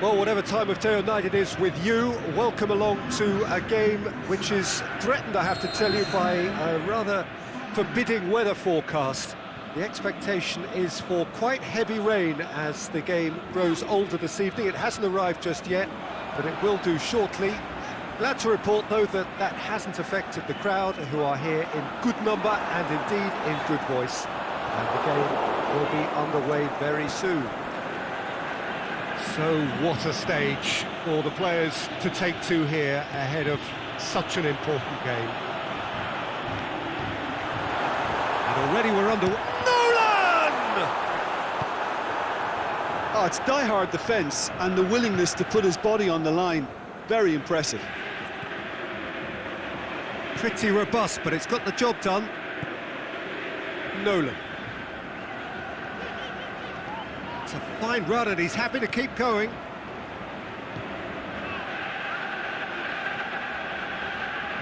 Well, whatever time of day or night it is with you, welcome along to a game which is threatened, I have to tell you, by a rather forbidding weather forecast. The expectation is for quite heavy rain as the game grows older this evening. It hasn't arrived just yet, but it will do shortly. Glad to report, though, that that hasn't affected the crowd, who are here in good number and indeed in good voice. And the game will be underway very soon. So what a stage for the players to take to here ahead of such an important game. And already we're under... Nolan! Oh, it's die-hard defence and the willingness to put his body on the line. Very impressive. Pretty robust, but it's got the job done. Nolan. It's a fine run and he's happy to keep going.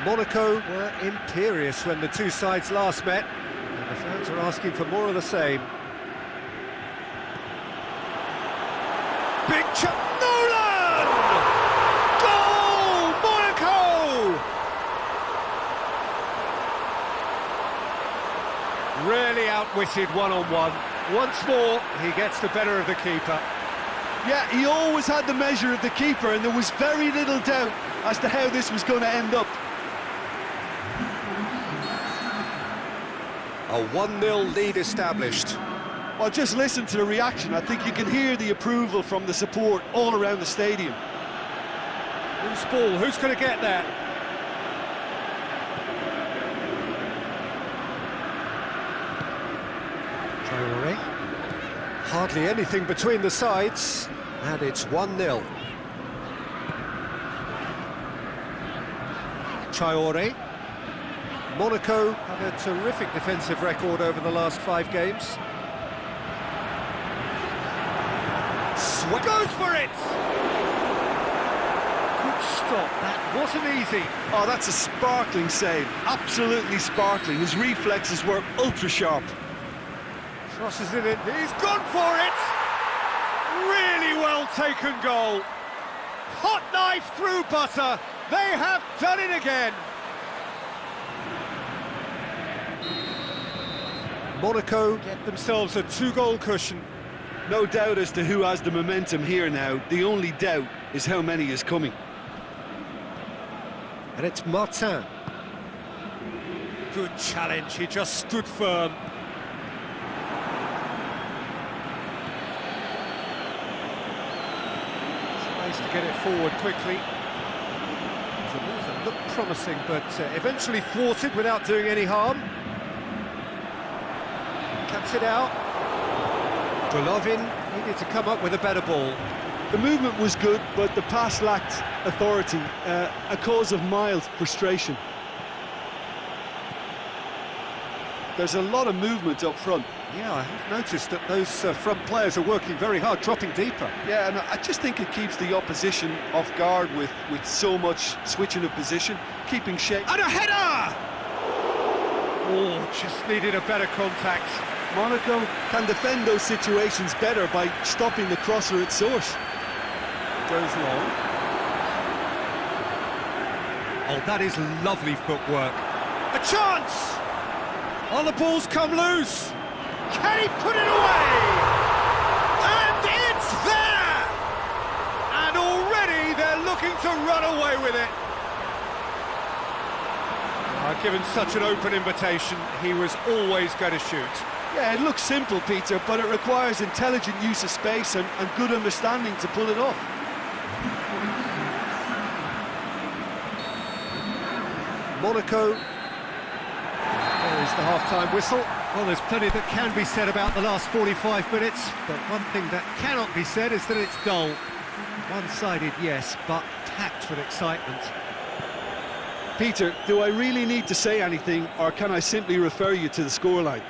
Monaco were imperious when the two sides last met, and the fans are asking for more of the same. Big chance! Nolan! Goal! Monaco! Really outwitted one-on-one. Once more, he gets the better of the keeper. Yeah, he always had the measure of the keeper, and there was very little doubt as to how this was going to end up. A 1-0 lead established. Well, just listen to the reaction. I think you can hear the approval from the support all around the stadium. Loose ball, who's going to get that? Traoré. Hardly anything between the sides, and it's 1-0. Traoré. Monaco have a terrific defensive record over the last 5 games. Goes for it! Good stop, that wasn't easy. Oh, that's a sparkling save, absolutely sparkling. His reflexes were ultra-sharp. Crosses it in, he's gone for it! Really well taken goal. Hot knife through butter, they have done it again. Monaco get themselves a 2-goal cushion. No doubt as to who has the momentum here now. The only doubt is how many is coming. And it's Martin. Good challenge, he just stood firm. Tries to get it forward quickly. It's a move that looked promising, but eventually thwarted without doing any harm. Cuts it out. Golovin needed to come up with a better ball. The movement was good, but the pass lacked authority, a cause of mild frustration. There's a lot of movement up front. Yeah, I have noticed that those front players are working very hard, dropping deeper. Yeah, and I just think it keeps the opposition off guard with so much switching of position, keeping shape. And a header! Oh, just needed a better contact. Monaco can defend those situations better by stopping the crosser at source. Goes long. Oh, that is lovely footwork. A chance! Oh, the ball's come loose. Can he put it away? And it's there! And already they're looking to run away with it. Given such an open invitation, he was always going to shoot. Yeah, it looks simple, Peter, but it requires intelligent use of space and good understanding to pull it off. Monaco. There is the half-time whistle. Well, there's plenty that can be said about the last 45 minutes, but one thing that cannot be said is that it's dull. One-sided, yes, but packed with excitement. Peter, do I really need to say anything, or can I simply refer you to the scoreline?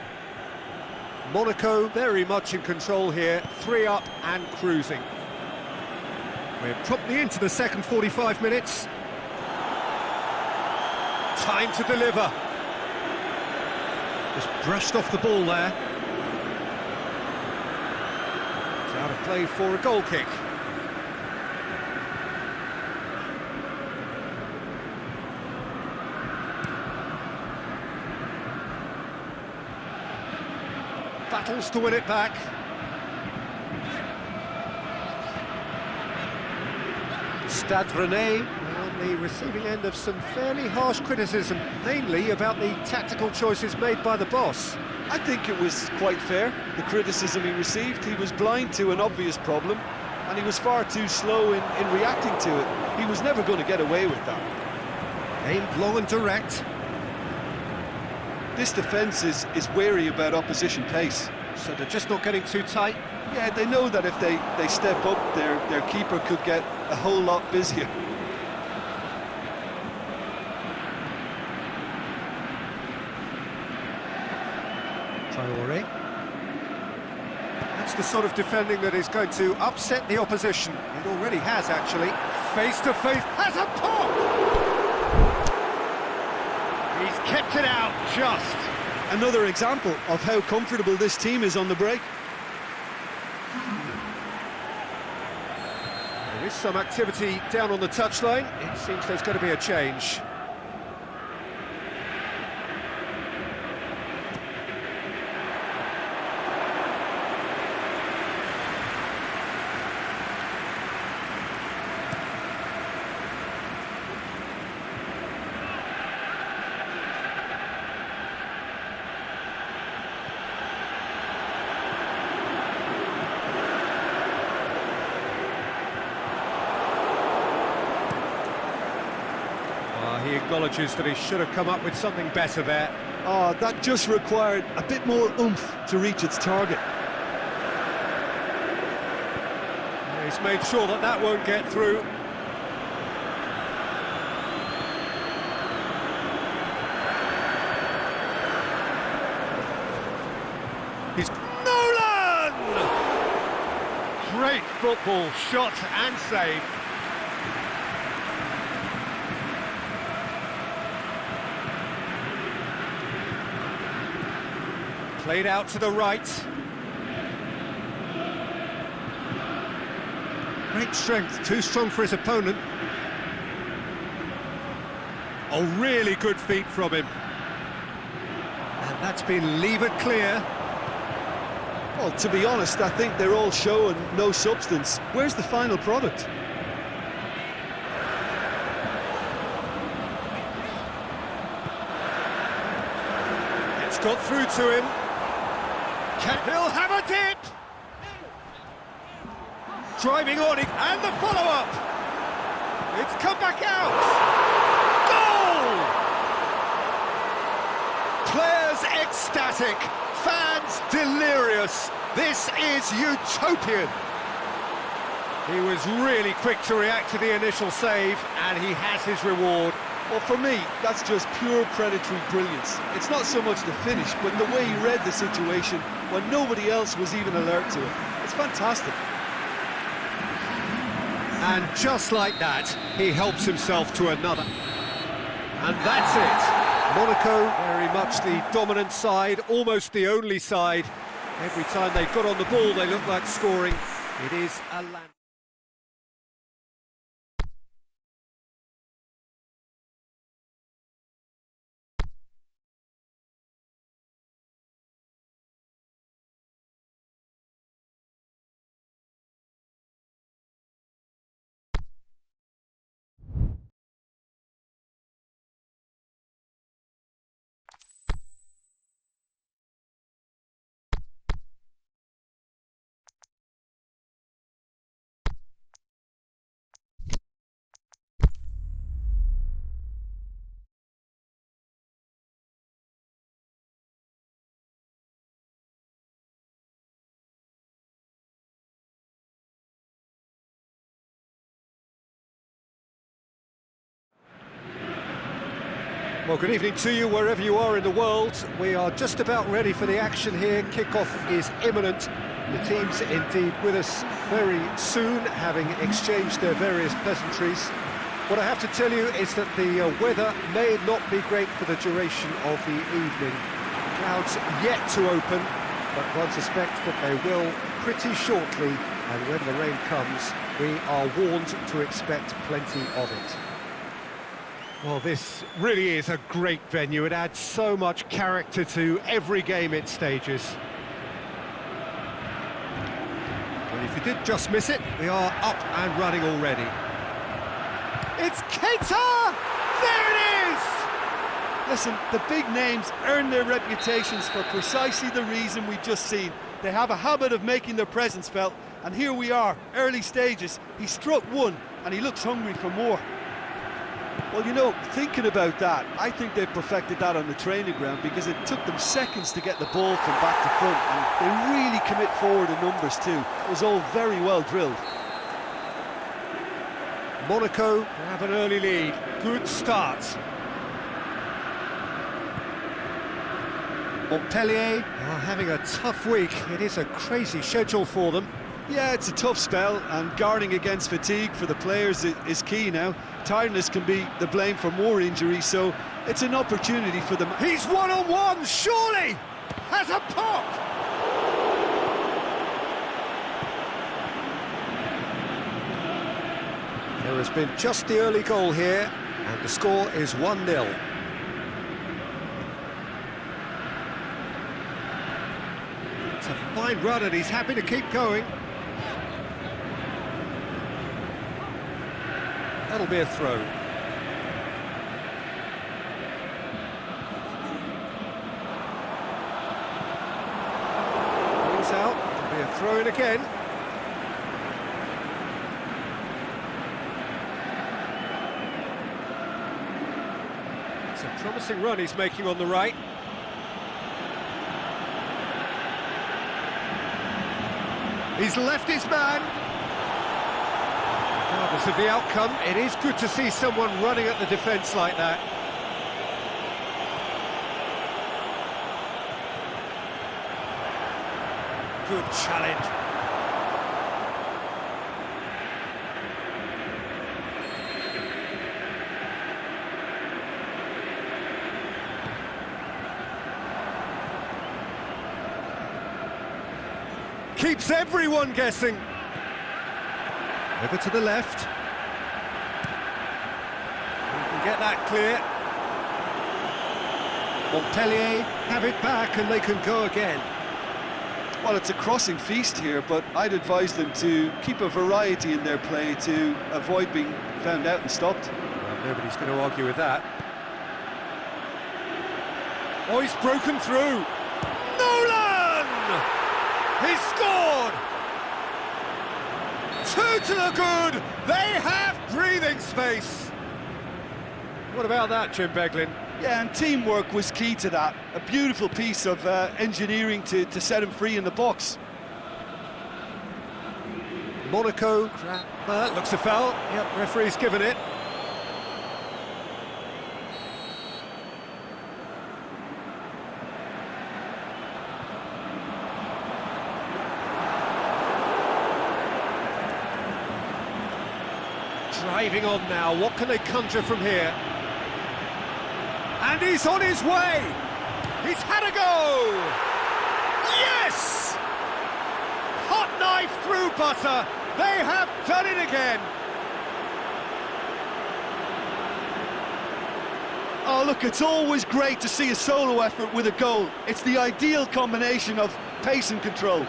Monaco very much in control here, 3 up and cruising. We're promptly into the second 45 minutes. Time to deliver. Just brushed off the ball there. It's out of play for a goal kick. battles to win it back. Stade Rennais on the receiving end of some fairly harsh criticism, mainly about the tactical choices made by the boss. I think it was quite fair, the criticism he received. He was blind to an obvious problem, and he was far too slow in reacting to it. He was never going to get away with that. Aimed long and direct. This defence is wary about opposition pace. So they're just not getting too tight. Yeah, they know that if they step up, their keeper could get a whole lot busier. Traoré. That's the sort of defending that is going to upset the opposition. It already has, actually. Face to face, has a pop! He's kept it out, just. Another example of how comfortable this team is on the break. There is some activity down on the touchline. It seems there's going to be a change. He acknowledges that he should have come up with something better there. Oh, that just required a bit more oomph to reach its target. He's made sure that that won't get through. He's Nolan! Great football, shot and save. Played out to the right. Great strength, too strong for his opponent. Oh, really good feet from him. And that's been levered clear. Well, to be honest, I think they're all show and no substance. Where's the final product? It's got through to him. He'll have a dip! Driving on it, and the follow-up! It's come back out! Goal! Players ecstatic, fans delirious. This is utopian. He was really quick to react to the initial save, and he has his reward. Well, for me, that's just pure predatory brilliance. It's not so much the finish, but the way he read the situation when nobody else was even alert to it. It's fantastic. And just like that, he helps himself to another. And that's it. Monaco, very much the dominant side, almost the only side. Every time they got on the ball, they looked like scoring. It is a land. Well, good evening to you wherever you are in the world. We are just about ready for the action here. Kickoff is imminent. The teams indeed with us very soon, having exchanged their various pleasantries. What I have to tell you is that the weather may not be great for the duration of the evening. Clouds yet to open, but one suspects that they will pretty shortly, and when the rain comes, we are warned to expect plenty of it. Well, this really is a great venue. It adds so much character to every game it stages. And if you did just miss it, we are up and running already. It's Keita! There it is! Listen, the big names earn their reputations for precisely the reason we've just seen. They have a habit of making their presence felt, and here we are, early stages. He struck one, and he looks hungry for more. Well, you know, thinking about that, I think they've perfected that on the training ground, because it took them seconds to get the ball from back to front, and they really commit forward in numbers too. It was all very well drilled. Monaco have an early lead. Good start. Montpellier are having a tough week. It is a crazy schedule for them. Yeah, it's a tough spell, and guarding against fatigue for the players is key now. Tiredness can be the blame for more injuries, so it's an opportunity for them. He's one-on-one, surely! Has a pop! There has been just the early goal here, and the score is 1-0. It's a fine run, and he's happy to keep going. That'll be a throw. He's out. It'll be a throw in again. It's a promising run he's making on the right. He's left his man. Regardless of the outcome, it is good to see someone running at the defence like that. Good challenge. Keeps everyone guessing. Over to the left. We can get that clear. Montpellier have it back and they can go again. Well, it's a crossing feast here, but I'd advise them to keep a variety in their play to avoid being found out and stopped. Well, nobody's going to argue with that. Oh, he's broken through. Nolan! He's scored! 2 to the good! They have breathing space! What about that, Jim Beglin? Yeah, and teamwork was key to that. A beautiful piece of engineering to set him free in the box. Monaco, that looks a foul. Yep, referee's given it. Driving on now, what can they conjure from here? And he's on his way! He's had a go! Yes! Hot knife through butter! They have done it again! Oh, look, it's always great to see a solo effort with a goal. It's the ideal combination of pace and control.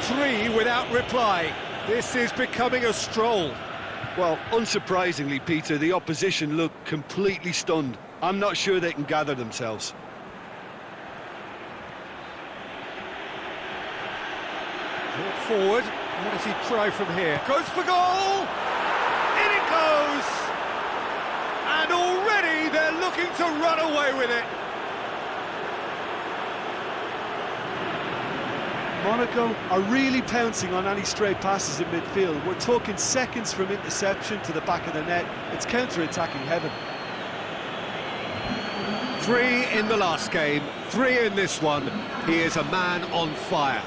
Three without reply. This is becoming a stroll. Well, unsurprisingly, Peter, the opposition look completely stunned. I'm not sure they can gather themselves. Brought forward. What does he try from here? Goes for goal! In it goes! And already they're looking to run away with it. Monaco are really pouncing on any stray passes in midfield. We're talking seconds from interception to the back of the net. It's counter-attacking heaven. 3 in the last game, 3 in this one. He is a man on fire.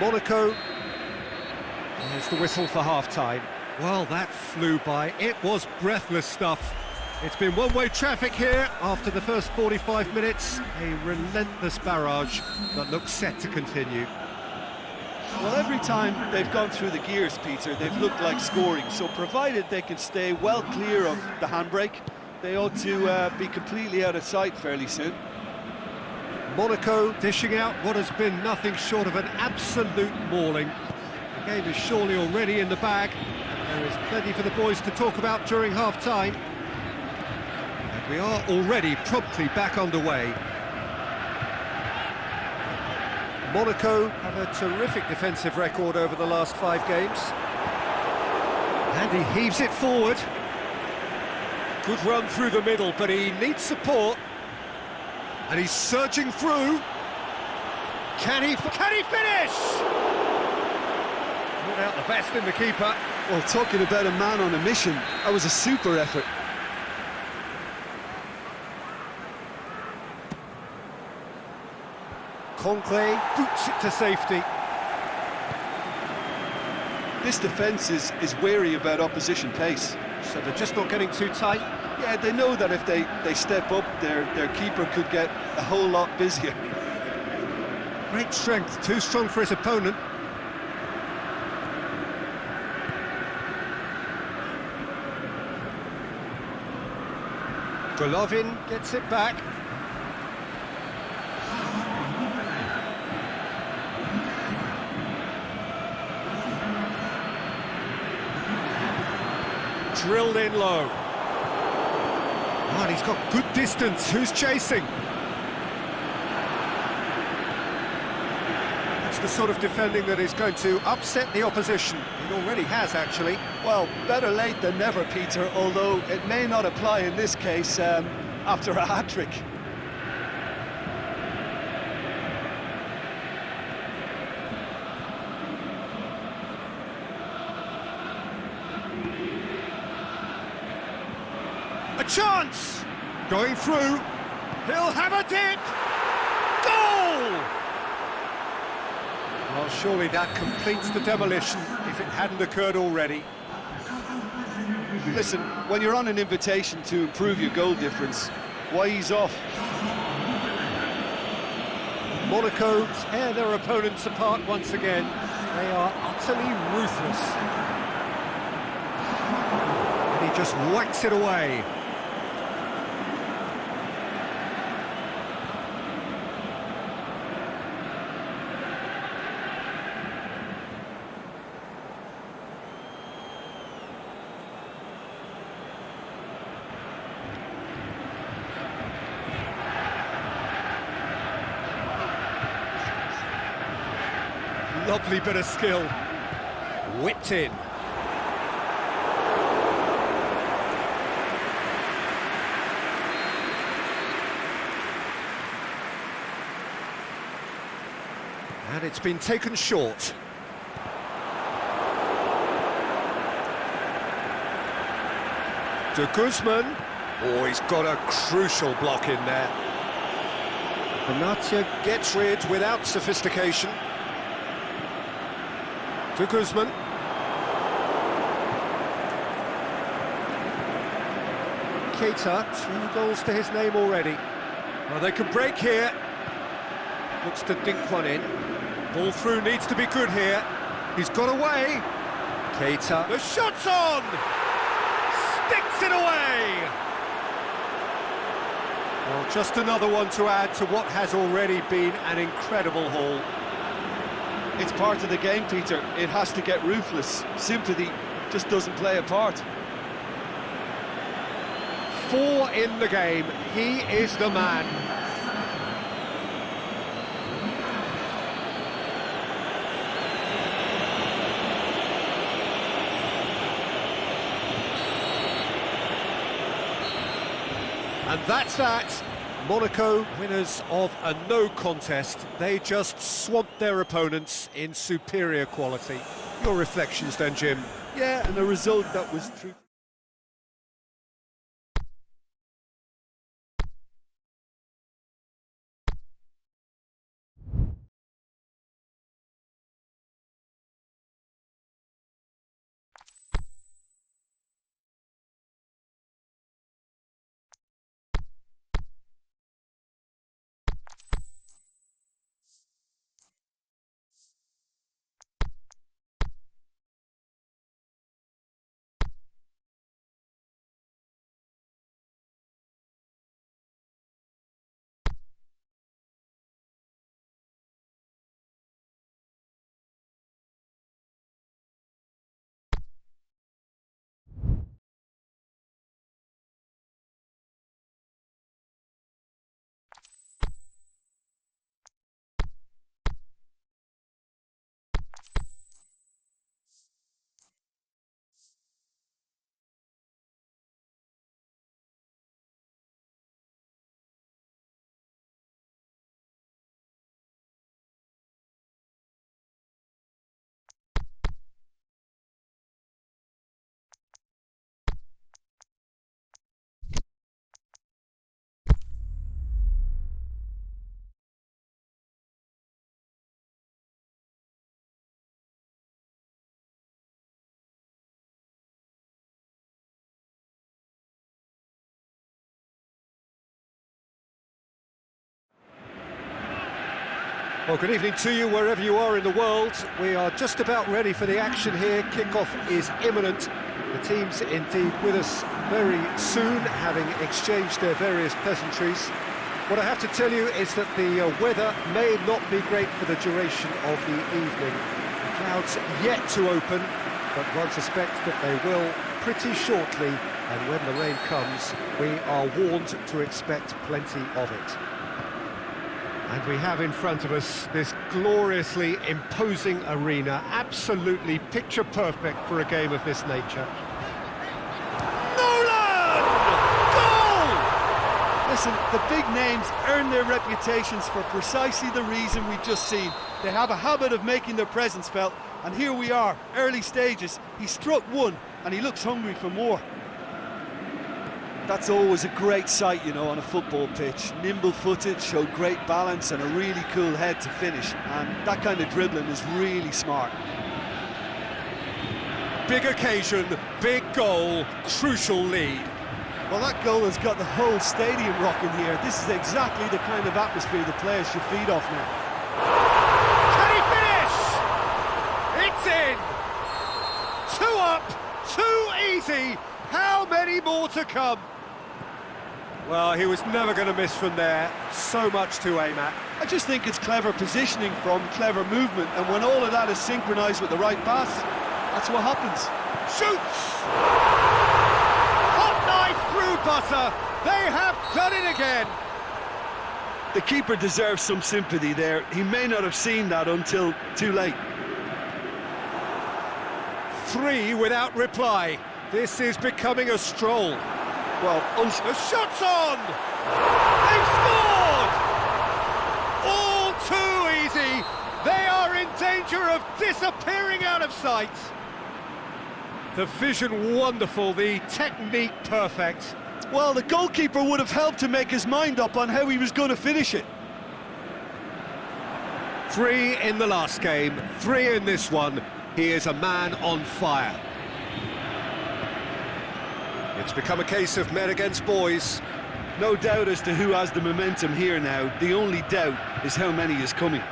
Monaco. There's the whistle for half-time. Well, that flew by. It was breathless stuff. It's been one-way traffic here after the first 45 minutes. A relentless barrage that looks set to continue. Well, every time they've gone through the gears, Peter, they've looked like scoring. So provided they can stay well clear of the handbrake, they ought to be completely out of sight fairly soon. Monaco dishing out what has been nothing short of an absolute mauling. The game is surely already in the bag, and there is plenty for the boys to talk about during half-time. And we are already promptly back underway. Monaco have a terrific defensive record over the last 5 games. And he heaves it forward. Good run through the middle, but he needs support. And he's surging through. Can he finish? Not out the best in the keeper. Well, talking about a man on a mission, that was a super effort. Conclay boots it to safety. This defence is wary about opposition pace. So they're just not getting too tight. Yeah, they know that if they step up, their keeper could get a whole lot busier. Great strength, too strong for his opponent. Golovin gets it back. Drilled in low. Oh, and he's got good distance. Who's chasing? That's the sort of defending that is going to upset the opposition. It already has, actually. Well, better late than never, Peter, although it may not apply in this case after a hat-trick. A chance! Going through. He'll have a dip! Goal! Well, surely that completes the demolition if it hadn't occurred already. Listen, when you're on an invitation to improve your goal difference, why ease off? Monaco tear their opponents apart once again. They are utterly ruthless. And he just whacks it away. Lovely bit of skill. Whipped in. And it's been taken short. De Guzman. Oh, he's got a crucial block in there. Benatia gets rid without sophistication. De Guzman. Keita, 2 goals to his name already. Well, they can break here. Looks to dink one in. Ball through needs to be good here. He's got away. Keita. The shot's on! Sticks it away! Well, just another one to add to what has already been an incredible haul. It's part of the game, Peter. It has to get ruthless. Sympathy just doesn't play a part. 4 in the game. He is the man. And that's that. Monaco, winners of a no contest. They just swamped their opponents in superior quality. Your reflections then, Jim? Yeah, and a result that was true. Well, good evening to you wherever you are in the world. We are just about ready for the action here. Kickoff is imminent. The team's indeed with us very soon, having exchanged their various pleasantries. What I have to tell you is that the weather may not be great for the duration of the evening. The clouds yet to open, but one suspects that they will pretty shortly, and when the rain comes, we are warned to expect plenty of it. And we have in front of us this gloriously imposing arena, absolutely picture perfect for a game of this nature. Nolan! Goal! Listen, the big names earn their reputations for precisely the reason we've just seen. They have a habit of making their presence felt, and here we are, early stages. He struck one, and he looks hungry for more. That's always a great sight, you know, on a football pitch. Nimble-footed, showed great balance and a really cool head to finish. And that kind of dribbling is really smart. Big occasion, big goal, crucial lead. Well, that goal has got the whole stadium rocking here. This is exactly the kind of atmosphere the players should feed off now. Can he finish? It's in! 2 up, 2 easy. How many more to come? Well, he was never going to miss from there. So much to aim at. I just think it's clever positioning from clever movement, and when all of that is synchronised with the right pass, that's what happens. Shoots! Hot knife through butter. They have done it again. The keeper deserves some sympathy there. He may not have seen that until too late. 3 without reply. This is becoming a stroll. Well, the shot's on! They've scored! All too easy. They are in danger of disappearing out of sight. The vision wonderful, the technique perfect. Well, the goalkeeper would have helped to make his mind up on how he was going to finish it. 3 in the last game, 3 in this one. He is a man on fire. It's become a case of men against boys. No doubt as to who has the momentum here now. The only doubt is how many is coming.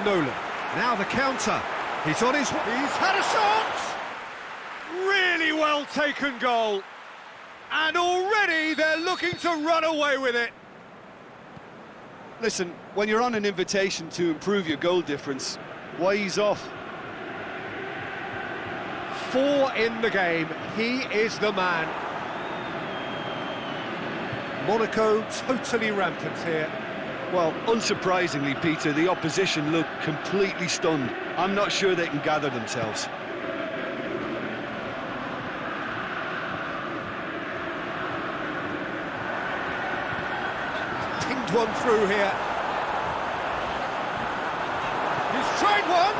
Nolan, now the counter. He's on his... He's had a shot! Really well taken goal. And already they're looking to run away with it. Listen, when you're on an invitation to improve your goal difference, why ease off? 4 in the game, he is the man. Monaco totally rampant here. Well, unsurprisingly, Peter, the opposition look completely stunned. I'm not sure they can gather themselves. Pinged one through here. He's tried one!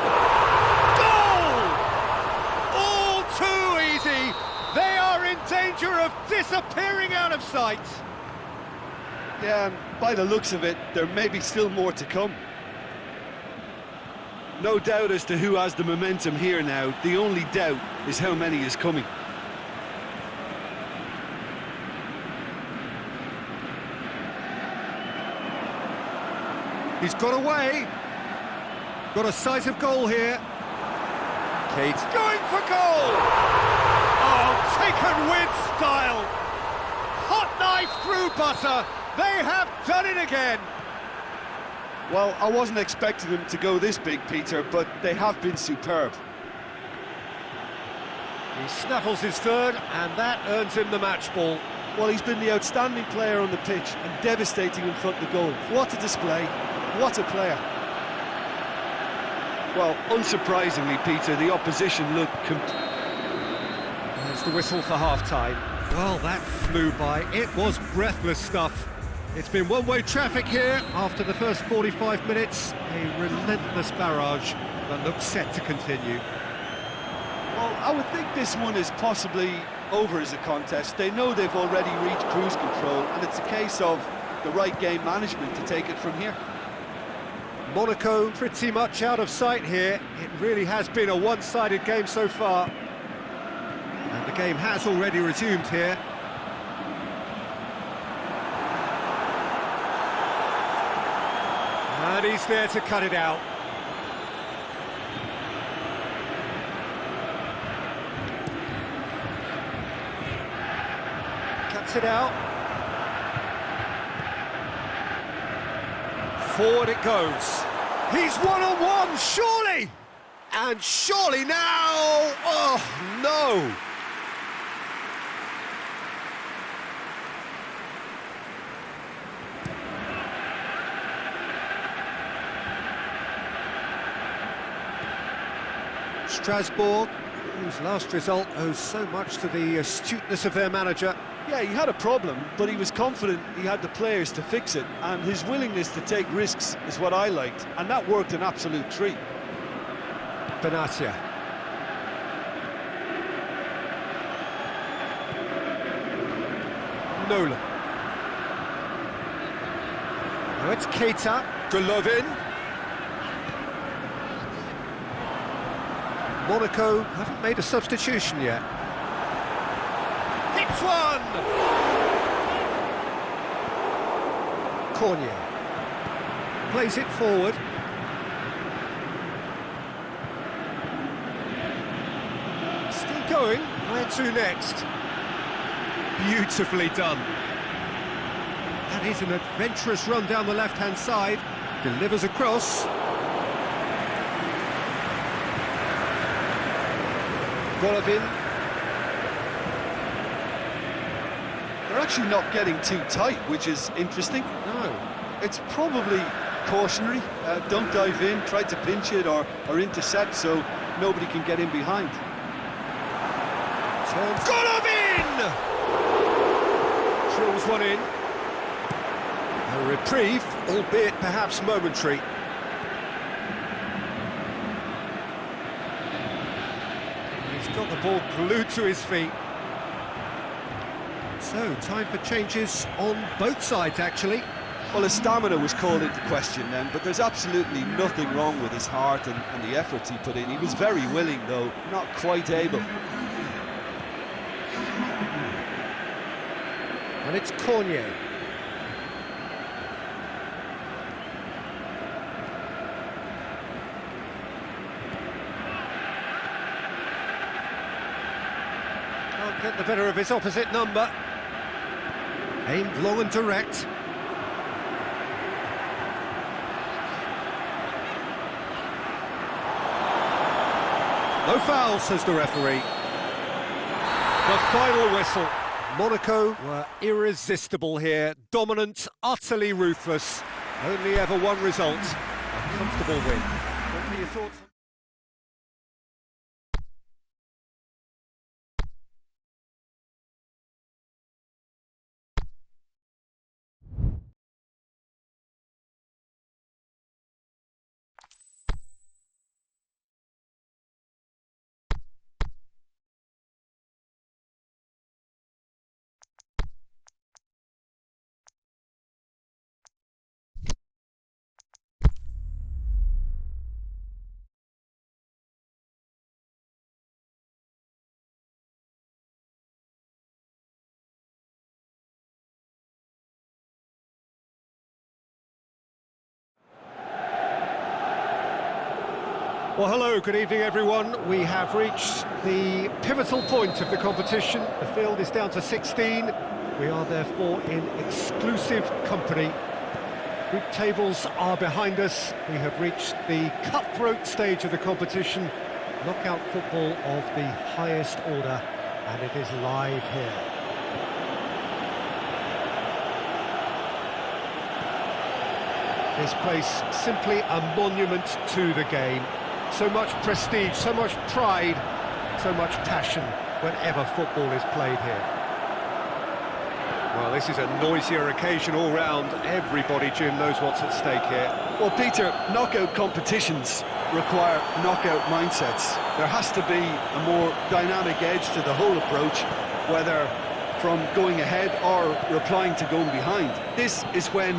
They are in danger of disappearing out of sight. Yeah, and by the looks of it, there may be still more to come. No doubt as to who has the momentum here now. The only doubt is how many is coming. He's got away. Got a sight of goal here. Kate going for goal! Oh, taken with style! Hot knife through butter! They have done it again! Well, I wasn't expecting them to go this big, Peter, but they have been superb. He snaffles his third, and that earns him the match ball. Well, he's been the outstanding player on the pitch and devastating in front of the goal. What a display, what a player. Well, unsurprisingly, Peter, the opposition look... There's the whistle for half-time. Well, that flew by. It was breathless stuff. It's been one-way traffic here after the first 45 minutes. A relentless barrage that looks set to continue. Well, I would think this one is possibly over as a contest. They know they've already reached cruise control, and it's a case of the right game management to take it from here. Monaco pretty much out of sight here. It really has been a one-sided game so far. And the game has already resumed here. And he's there to cut it out. Cuts it out. Forward it goes. He's one-on-one, surely! And surely now... Oh, no! Strasbourg, whose last result owes so much to the astuteness of their manager. Yeah, he had a problem, but he was confident he had the players to fix it, and his willingness to take risks is what I liked, and that worked an absolute treat. Benatia. Nolan. Now it's Keita. Golovin. Monaco haven't made a substitution yet. Hits one! Cornier plays it forward. Still going. Where to next? Beautifully done. That is an adventurous run down the left-hand side. Delivers across. Golovin. They're actually not getting too tight, which is interesting. No. It's probably cautionary. Don't dive in, try to pinch it or intercept so nobody can get in behind. Golovin! Drills one in. A reprieve, albeit perhaps momentary. He's got the ball glued to his feet. So, time for changes on both sides, actually. Well, his stamina was called into question then, but there's absolutely nothing wrong with his heart and the efforts he put in. He was very willing, though, not quite able. And it's Cornier. Can't get the better of his opposite number. Aimed long and direct. No foul, says the referee. The final whistle. Monaco were irresistible here, dominant, utterly ruthless. Only ever one result, a comfortable win. What are your thoughts? Well, hello, good evening, everyone. We have reached the pivotal point of the competition. The field is down to 16. We are therefore in exclusive company. Group tables are behind us. We have reached the cutthroat stage of the competition. Knockout football of the highest order, and it is live here. This place simply a monument to the game. So much prestige, so much pride, so much passion whenever football is played here. Well, this is a noisier occasion all round. Everybody, Jim, knows what's at stake here. Well, Peter, knockout competitions require knockout mindsets. There has to be a more dynamic edge to the whole approach, whether from going ahead or replying to going behind. This is when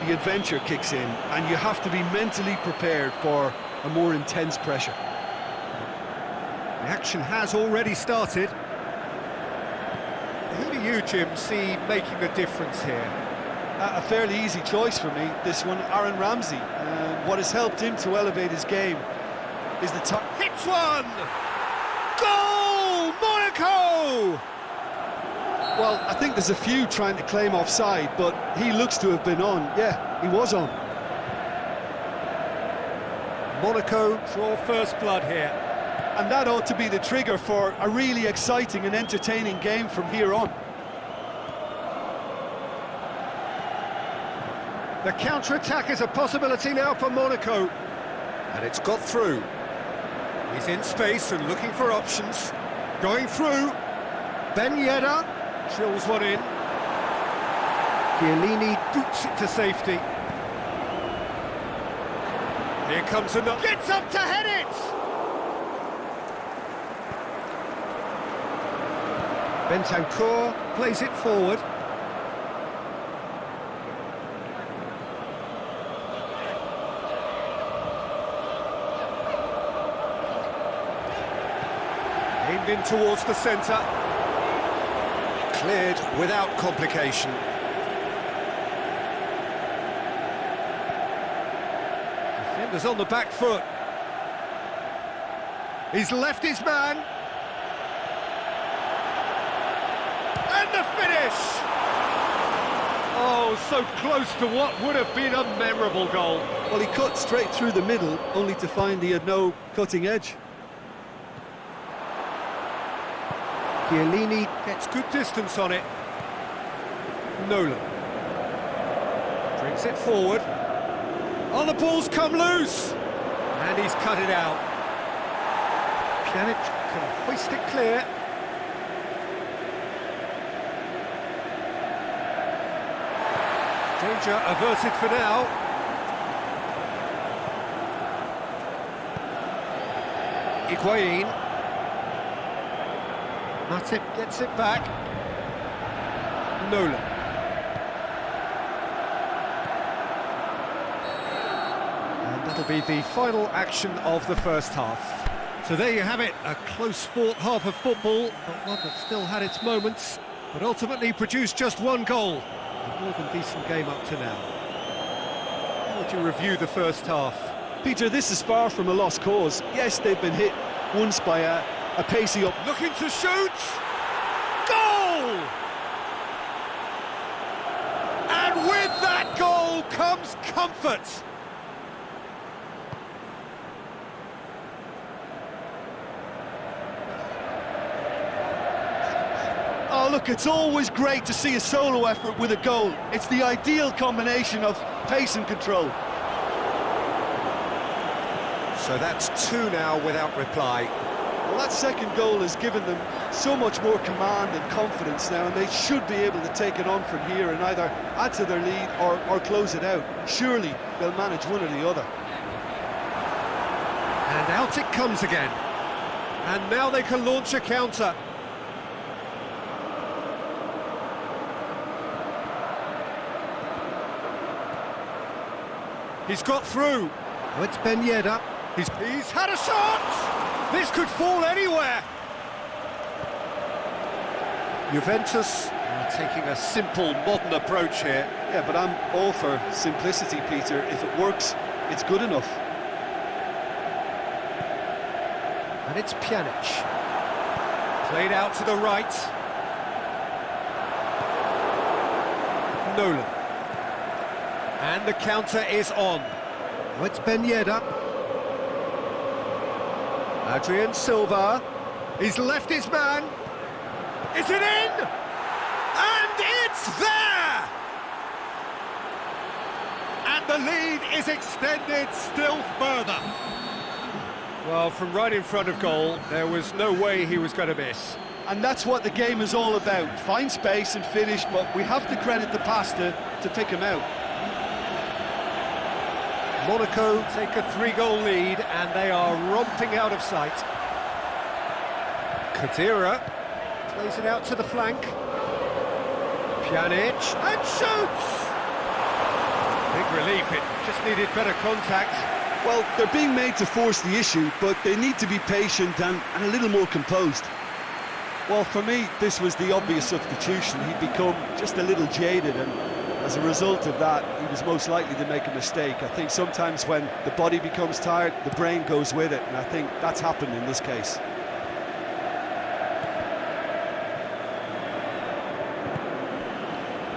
the adventure kicks in, and you have to be mentally prepared for a more intense pressure. The action has already started. Who do you, Jim, see making the difference here? A fairly easy choice for me, this one, Aaron Ramsey. What has helped him to elevate his game is the top. Hits one! Goal! Monaco! Well, I think there's a few trying to claim offside, but he looks to have been on. Yeah, he was on. Monaco draw first blood here. And that ought to be the trigger for a really exciting and entertaining game from here on. The counter-attack is a possibility now for Monaco. And it's got through. He's in space and looking for options. Going through. Ben Yedder drills one in. Chiellini boots it to safety. Here comes another. Gets up to head it! Bentancur plays it forward. Aimed in towards the centre. Cleared without complication. Defenders on the back foot. He's left his man. And the finish! Oh, so close to what would have been a memorable goal. Well, he cut straight through the middle, only to find he had no cutting edge. Chiellini gets good distance on it. Nolan brings it forward. Oh, the ball's come loose! And he's cut it out. Pjanic can hoist it clear. Danger averted for now. Higuain. Matip gets it back. Nolan. And that'll be the final action of the first half. So there you have it, a close-fought half of football, but one that still had its moments, but ultimately produced just one goal. A more than decent game up to now. How would you review the first half? Peter, this is far from a lost cause. Yes, they've been hit once by a pacey up. Looking to shoot! Goal! And with that goal comes comfort. Oh, look, it's always great to see a solo effort with a goal. It's the ideal combination of pace and control. So that's two now without reply. Well, that second goal has given them so much more command and confidence now, and they should be able to take it on from here and either add to their lead or close it out. Surely they'll manage one or the other. And out it comes again. And now they can launch a counter. He's got through. Oh, it's Ben Yedder. He's had a shot! This could fall anywhere! Juventus are taking a simple, modern approach here. Yeah, but I'm all for simplicity, Peter. If it works, it's good enough. And it's Pjanic. Played out to the right. Nolan. And the counter is on. Oh, it's Ben Yedder. Adrian Silva. He's left his man. Is it in? And it's there! And the lead is extended still further. Well, from right in front of goal, there was no way he was going to miss. And that's what the game is all about. Find space and finish, but we have to credit the pass to pick him out. Monaco take a 3-goal lead and they are romping out of sight. Kadira plays it out to the flank. Pjanic and shoots! Big relief, it just needed better contact. Well, they're being made to force the issue, but they need to be patient and a little more composed. Well, for me, this was the obvious substitution. He'd become just a little jaded, and as a result of that, he was most likely to make a mistake. I think sometimes when the body becomes tired, the brain goes with it, and I think that's happened in this case.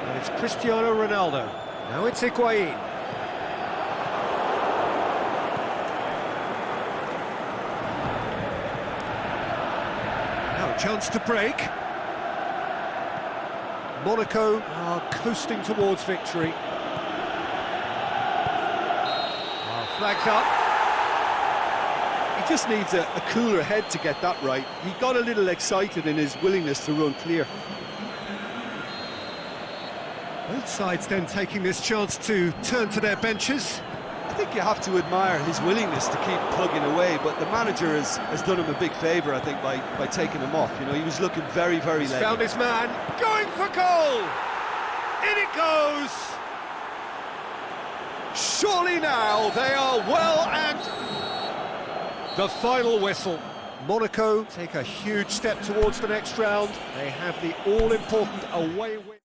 And it's Cristiano Ronaldo. Now it's Higuain. Now a chance to break. Monaco are coasting towards victory. Flags up. He just needs a cooler head to get that right. He got a little excited in his willingness to run clear. Both sides then taking this chance to turn to their benches. I think you have to admire his willingness to keep plugging away, but the manager has done him a big favour, I think, by taking him off. You know, he was looking very, very He's late. found his man, going for goal! In it goes! Surely now they are well, and the final whistle. Monaco take a huge step towards the next round. They have the all-important away win.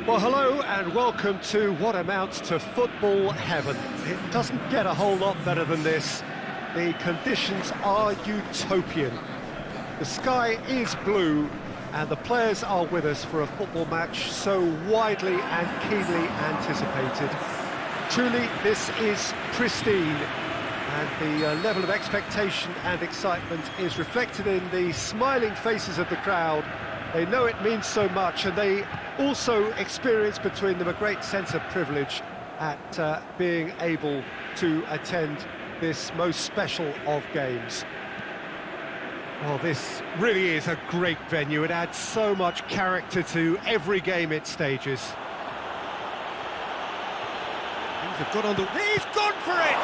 Well, hello and welcome to what amounts to football heaven. It doesn't get a whole lot better than this. The conditions are utopian. The sky is blue and the players are with us for a football match so widely and keenly anticipated. Truly, this is pristine, and the level of expectation and excitement is reflected in the smiling faces of the crowd. They know it means so much, and they also experience between them a great sense of privilege at being able to attend this most special of games. Well, this really is a great venue. It adds so much character to every game it stages. Things have got on the... He's gone for it!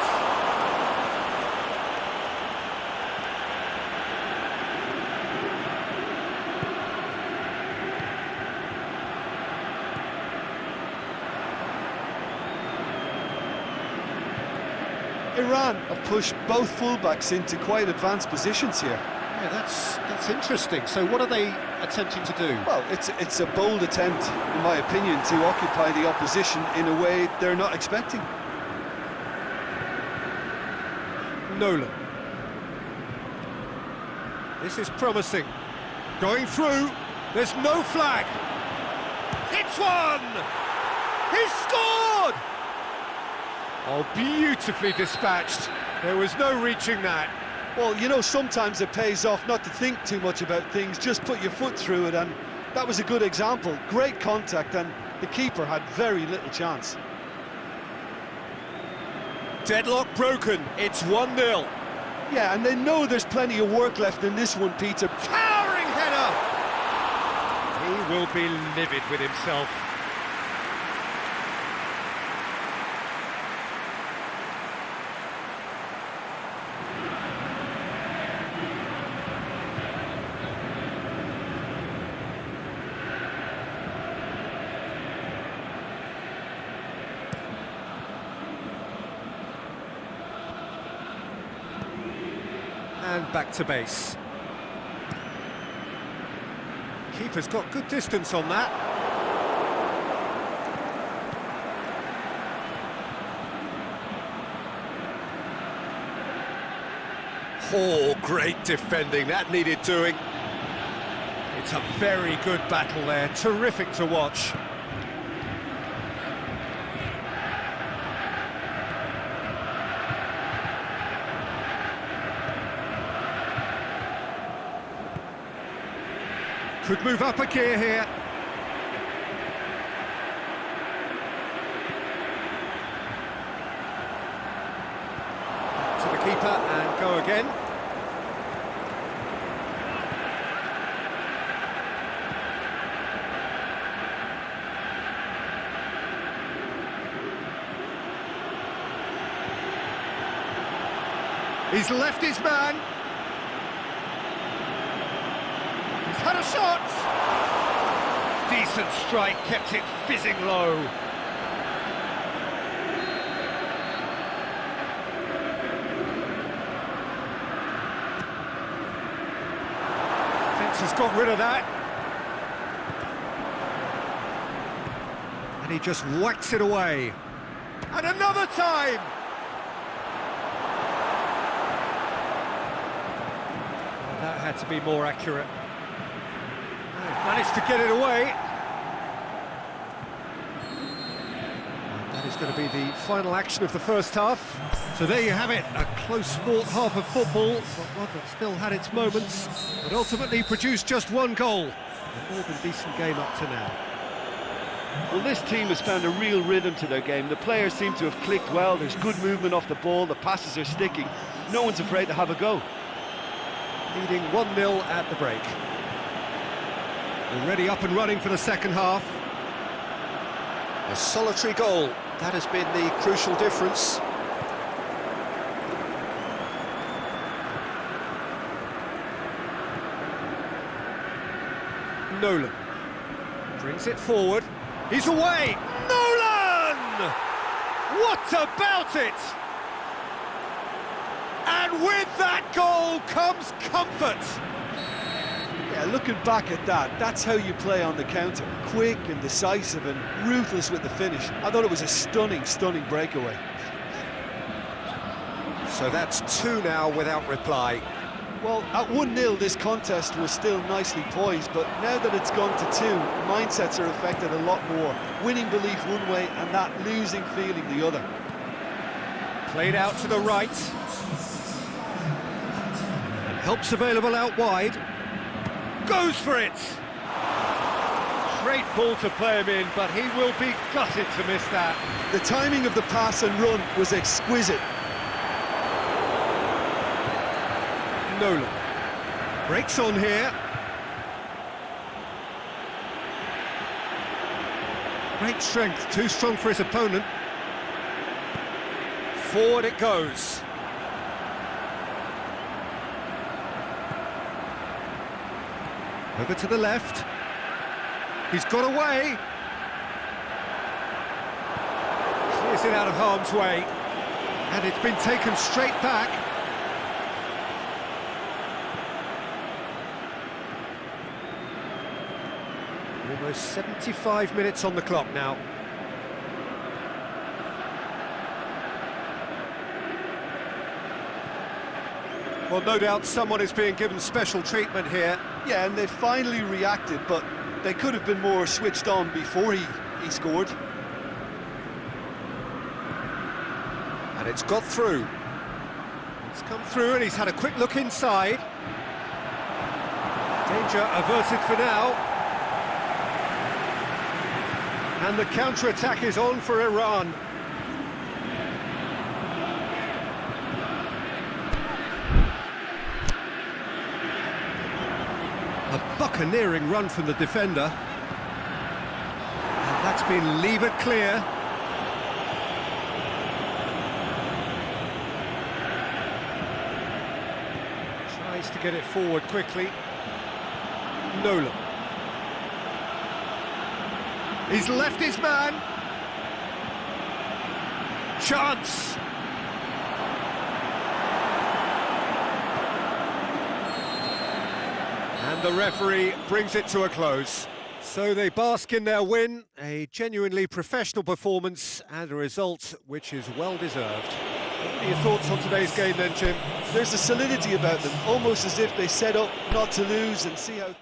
Iran have pushed both fullbacks into quite advanced positions here. Yeah, that's interesting. So what are they attempting to do? Well, it's a bold attempt, in my opinion, to occupy the opposition in a way they're not expecting. Nolan. This is promising. Going through. There's no flag. It's one! He's scored! Oh, beautifully dispatched. There was no reaching that. Well, you know, sometimes it pays off not to think too much about things, just put your foot through it, and that was a good example. Great contact, and the keeper had very little chance. Deadlock broken, it's 1-0. Yeah, and they know there's plenty of work left in this one, Peter. Towering header! He will be livid with himself. And back to base. Keeper's got good distance on that. Oh, great defending, that needed doing. It's a very good battle there, terrific to watch. Could move up a gear here. To the keeper and go again. He's left his man. Had a shot! Decent strike, kept it fizzing low. Fence has got rid of that. And he just whacks it away. And another time! Well, that had to be more accurate. Managed to get it away. And that is going to be the final action of the first half. So there you have it, a close-fought half of football, but one that still had its moments, but ultimately produced just one goal. A more than decent game up to now. Well, this team has found a real rhythm to their game. The players seem to have clicked well. There's good movement off the ball. The passes are sticking. No one's afraid to have a go. Leading 1-0 at the break. Already up and running for the second half. A solitary goal, that has been the crucial difference. Nolan brings it forward. He's away! Nolan! What about it? And with that goal comes comfort. Yeah, looking back at that, that's how you play on the counter. Quick and decisive and ruthless with the finish. I thought it was a stunning, stunning breakaway. So that's 2 now without reply. Well, at 1-0, this contest was still nicely poised, but now that it's gone to 2, mindsets are affected a lot more. Winning belief one way and that losing feeling the other. Played out to the right. And help's available out wide. Goes for it! Great ball to play him in, but he will be gutted to miss that. The timing of the pass and run was exquisite. Nolan breaks on here. Great strength, too strong for his opponent. Forward it goes. Over to the left. He's got away. Clears it out of harm's way. And it's been taken straight back. Almost 75 minutes on the clock now. Well, no doubt someone is being given special treatment here. Yeah, and they finally reacted, but they could have been more switched on before he scored. And it's got through. It's come through and he's had a quick look inside. Danger averted for now. And the counter-attack is on for Iran. A buccaneering run from the defender. And that's been levered clear. Tries to get it forward quickly. Nolan. He's left his man. Chance. And the referee brings it to a close. So they bask in their win, a genuinely professional performance and a result which is well deserved. What are your thoughts on today's game then, Jim? There's a solidity about them, almost as if they set up not to lose and see how...